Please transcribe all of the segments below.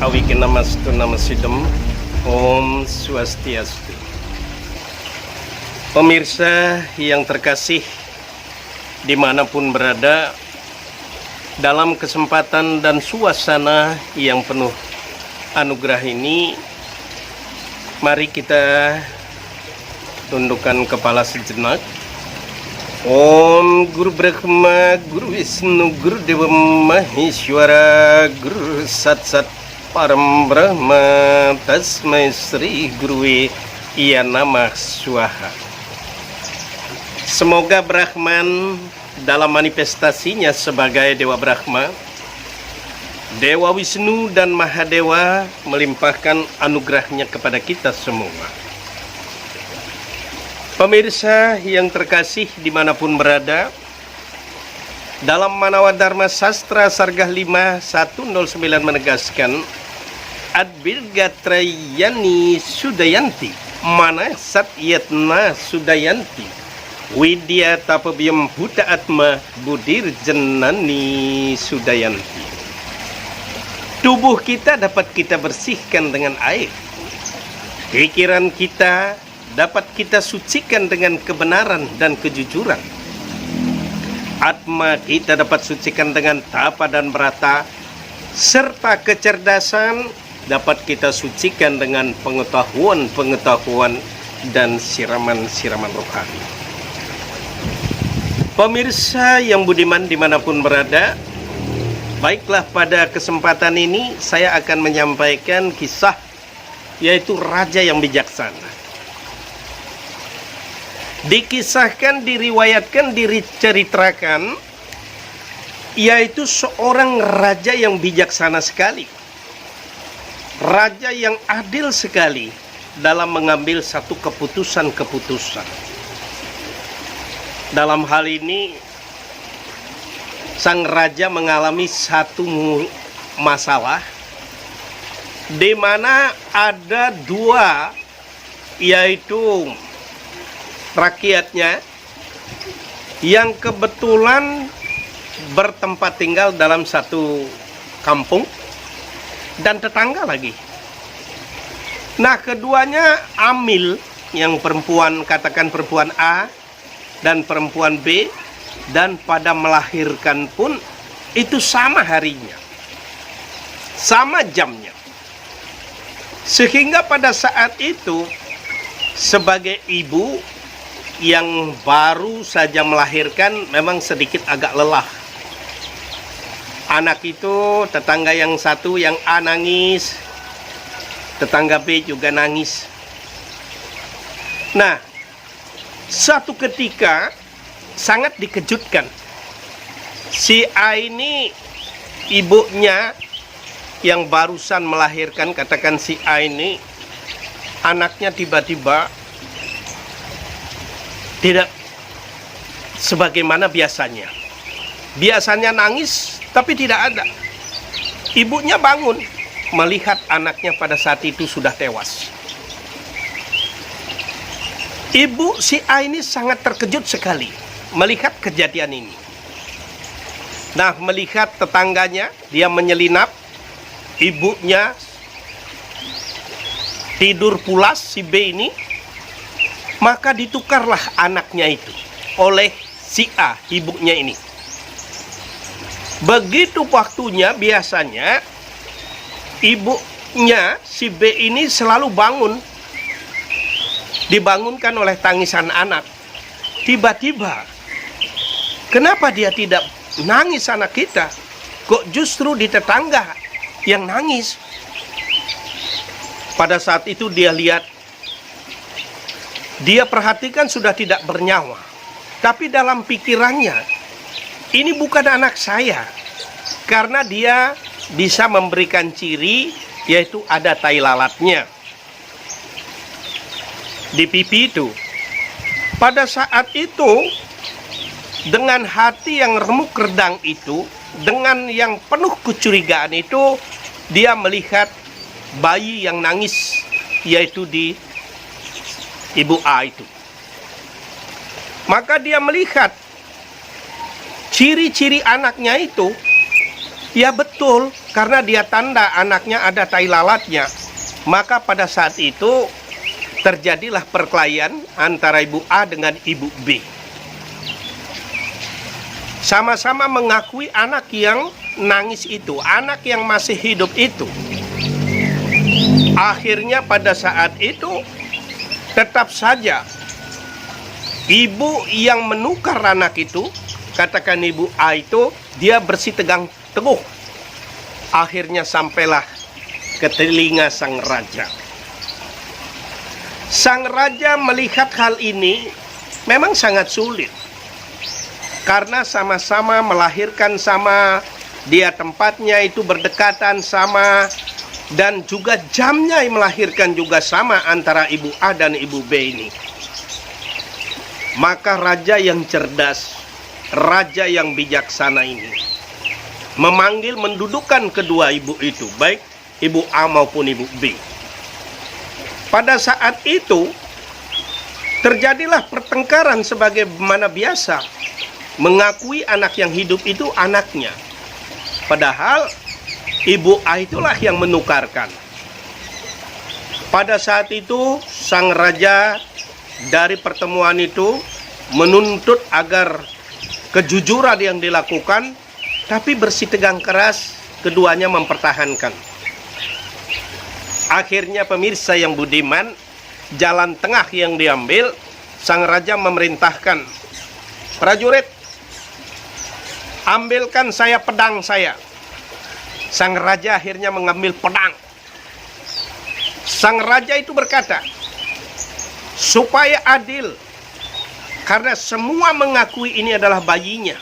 Awiki namastu namasidam. Om Swastiastu. Pemirsa yang terkasih dimanapun berada, dalam kesempatan dan suasana yang penuh anugerah ini, mari kita tundukkan kepala sejenak. Om Guru Brahma, Guru Wisnu, Guru Dewa Maheshwara, Guru Satsat Param Brahma, Tasmai Sri Guruwe Iya Namah Swaha. Semoga Brahman dalam manifestasinya sebagai Dewa Brahma, Dewa Wisnu dan Mahadewa melimpahkan anugerahnya kepada kita semua. Pemirsa yang terkasih dimanapun berada, dalam Manawa Dharma Sastra Sargah 5109 menegaskan Adbirgatrayani Sudayanti Mana Satyatna Sudayanti Widya Tapabiyam Buddha Atma Budir Jenani Sudayanti. Tubuh kita dapat kita bersihkan dengan air. Pikiran kita dapat kita sucikan dengan kebenaran dan kejujuran. Atma kita dapat sucikan dengan tapa dan brata, serta kecerdasan dapat kita sucikan dengan pengetahuan-pengetahuan dan siraman-siraman rohani. Pemirsa yang budiman dimanapun berada, baiklah pada kesempatan ini saya akan menyampaikan kisah, yaitu raja yang bijaksana. Dikisahkan, diriwayatkan, diceritakan, yaitu seorang raja yang bijaksana sekali, raja yang adil sekali dalam mengambil satu keputusan-keputusan. Dalam hal ini, sang raja mengalami satu masalah di mana ada dua, yaitu rakyatnya yang kebetulan bertempat tinggal dalam satu kampung dan tetangga lagi. Nah, keduanya amil, yang perempuan, katakan perempuan A dan perempuan B, dan pada melahirkan pun itu sama harinya, sama jamnya. Sehingga pada saat itu sebagai ibu yang baru saja melahirkan memang sedikit agak lelah. Anak itu, tetangga yang satu yang A nangis, tetangga B juga nangis. Nah, satu ketika sangat dikejutkan. Si A ini, ibunya yang barusan melahirkan, katakan si A ini, anaknya tiba-tiba tidak sebagaimana biasanya. Biasanya nangis, tapi tidak ada. Ibunya bangun melihat anaknya pada saat itu sudah tewas. Ibu si A ini sangat terkejut sekali melihat kejadian ini. Nah, melihat tetangganya, dia menyelinap, ibunya tidur pulas si B ini, maka ditukarlah anaknya itu oleh si A, ibunya ini. Begitu waktunya, biasanya ibunya si B ini selalu bangun, dibangunkan oleh tangisan anak. Tiba-tiba, kenapa dia tidak nangis anak kita? Kok justru di tetangga yang nangis? Pada saat itu dia lihat, dia perhatikan sudah tidak bernyawa. Tapi dalam pikirannya, ini bukan anak saya. Karena dia bisa memberikan ciri, yaitu ada tai lalatnya di pipi itu. Pada saat itu, dengan hati yang remuk redang itu, dengan yang penuh kecurigaan itu, dia melihat bayi yang nangis, yaitu di ibu A itu. Maka dia melihat ciri-ciri anaknya itu Ya betul, karena dia tanda anaknya ada tai lalatnya. Maka pada saat itu terjadilah perkelahian antara ibu A dengan ibu B. Sama-sama mengakui anak yang nangis itu, anak yang masih hidup itu. Akhirnya pada saat itu tetap saja ibu yang menukar anak itu, katakan ibu A itu, dia bersitegang teguh. Akhirnya sampailah ke telinga sang raja. Sang raja melihat hal ini memang sangat sulit. Karena sama-sama melahirkan sama, dia tempatnya itu berdekatan sama, dan juga jamnya melahirkan juga sama antara ibu A dan ibu B ini. Maka raja yang cerdas, raja yang bijaksana ini memanggil, mendudukkan kedua ibu itu, baik ibu A maupun ibu B. Pada saat itu terjadilah pertengkaran sebagaimana biasa, mengakui anak yang hidup itu anaknya, padahal ibu A itulah yang menukarkan. Pada saat itu sang raja dari pertemuan itu menuntut agar kejujuran yang dilakukan, tapi bersitegang keras keduanya mempertahankan. Akhirnya pemirsa yang budiman, jalan tengah yang diambil, sang raja memerintahkan, prajurit, ambilkan saya pedang saya. Sang raja akhirnya mengambil pedang. Sang raja itu berkata, supaya adil, karena semua mengakui ini adalah bayinya,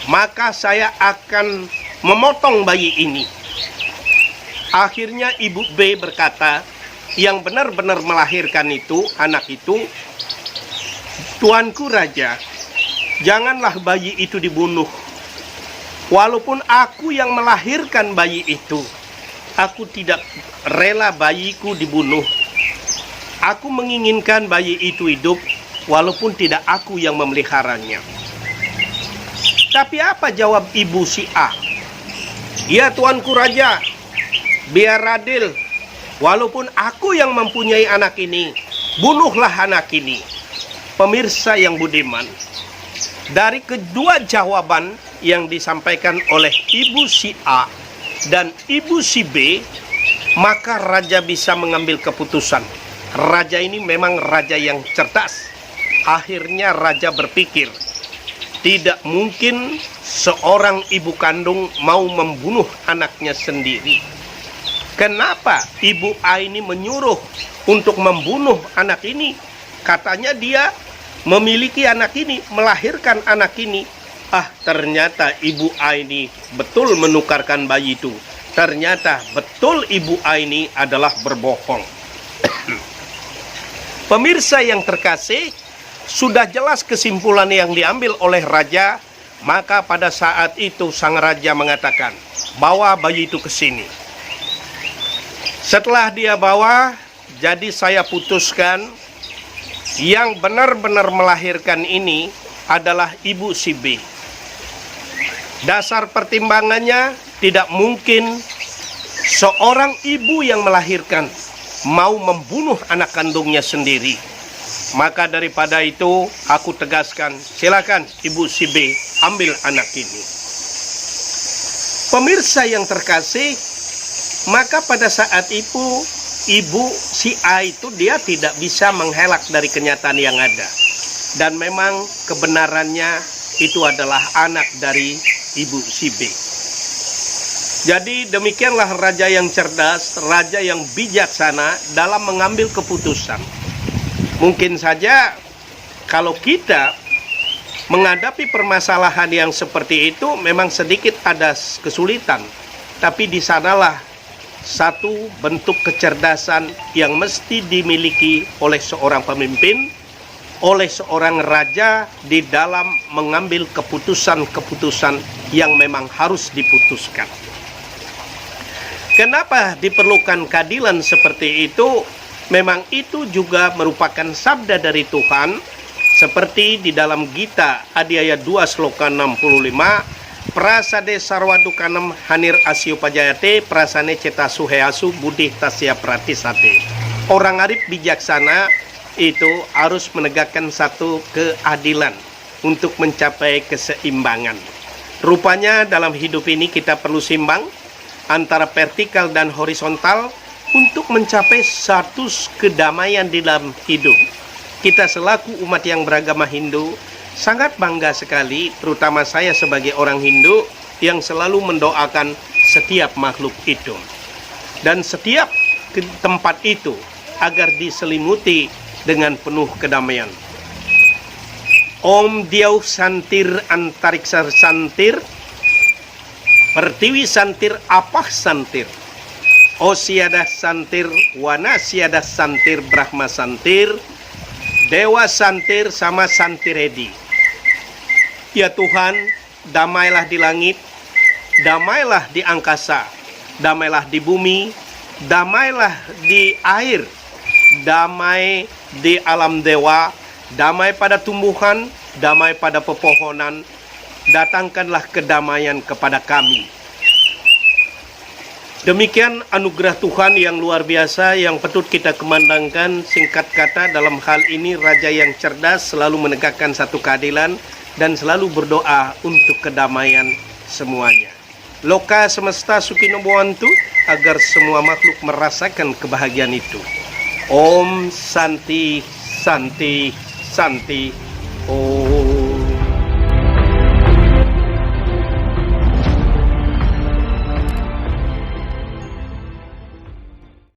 maka saya akan memotong bayi ini. Akhirnya ibu B berkata, yang benar-benar melahirkan itu, anak itu, Tuanku Raja, janganlah bayi itu dibunuh. Walaupun aku yang melahirkan bayi itu, aku tidak rela bayiku dibunuh. Aku menginginkan bayi itu hidup, walaupun tidak aku yang memeliharanya. Tapi apa jawab ibu si A? Ya Tuanku Raja, biar adil, walaupun aku yang mempunyai anak ini, bunuhlah anak ini. Pemirsa yang budiman, dari kedua jawaban yang disampaikan oleh ibu si A dan ibu si B, maka raja bisa mengambil keputusan. Raja ini memang raja yang cerdas. Akhirnya raja berpikir, tidak mungkin seorang ibu kandung mau membunuh anaknya sendiri. Kenapa ibu A ini menyuruh untuk membunuh anak ini? Katanya dia memiliki anak ini, melahirkan anak ini. Ternyata ibu A ini betul menukarkan bayi itu. Ternyata betul ibu A ini adalah berbohong. Pemirsa yang terkasih, sudah jelas kesimpulan yang diambil oleh raja. Maka pada saat itu sang raja mengatakan, bawa bayi itu ke sini. Setelah dia bawa, jadi saya putuskan yang benar-benar melahirkan ini adalah ibu si B. Dasar pertimbangannya, tidak mungkin seorang ibu yang melahirkan mau membunuh anak kandungnya sendiri. Maka daripada itu aku tegaskan, silakan ibu si B ambil anak ini. Pemirsa yang terkasih, maka pada saat itu ibu si A itu dia tidak bisa menghelak dari kenyataan yang ada. Dan memang kebenarannya itu adalah anak dari ibu si B. Jadi demikianlah raja yang cerdas, raja yang bijaksana dalam mengambil keputusan. Mungkin saja kalau kita menghadapi permasalahan yang seperti itu memang sedikit ada kesulitan. Tapi di sanalah satu bentuk kecerdasan yang mesti dimiliki oleh seorang pemimpin, oleh seorang raja di dalam mengambil keputusan-keputusan yang memang harus diputuskan. Kenapa diperlukan keadilan seperti itu? Memang itu juga merupakan sabda dari Tuhan, seperti di dalam Gita Adi ayat 2 sloka 65, Prasade sarwadukanam hanir asyu pajayate prasane cetasu heasu budih tasya pratisate. Orang arif bijaksana itu harus menegakkan satu keadilan untuk mencapai keseimbangan. Rupanya dalam hidup ini kita perlu seimbang antara vertikal dan horizontal untuk mencapai satu kedamaian di dalam hidup. Kita selaku umat yang beragama Hindu sangat bangga sekali, terutama saya sebagai orang Hindu yang selalu mendoakan setiap makhluk itu dan setiap tempat itu agar diselimuti dengan penuh kedamaian. Om Diau Santir Antariksa Santir, Pertiwi Santir Apah Santir, Osyadah Santir, Wanasyadah Santir, Brahma Santir, Dewa Santir sama Santiredi. Ya Tuhan, damailah di langit, damailah di angkasa, damailah di bumi, damailah di air, damai di alam dewa, damai pada tumbuhan, damai pada pepohonan, datangkanlah kedamaian kepada kami. Demikian anugerah Tuhan yang luar biasa yang patut kita kemandangkan. Singkat kata, dalam hal ini raja yang cerdas selalu menegakkan satu keadilan dan selalu berdoa untuk kedamaian semuanya. Loka semesta sukino bhavantu, agar semua makhluk merasakan kebahagiaan itu. Om Santi Santi Santi Om.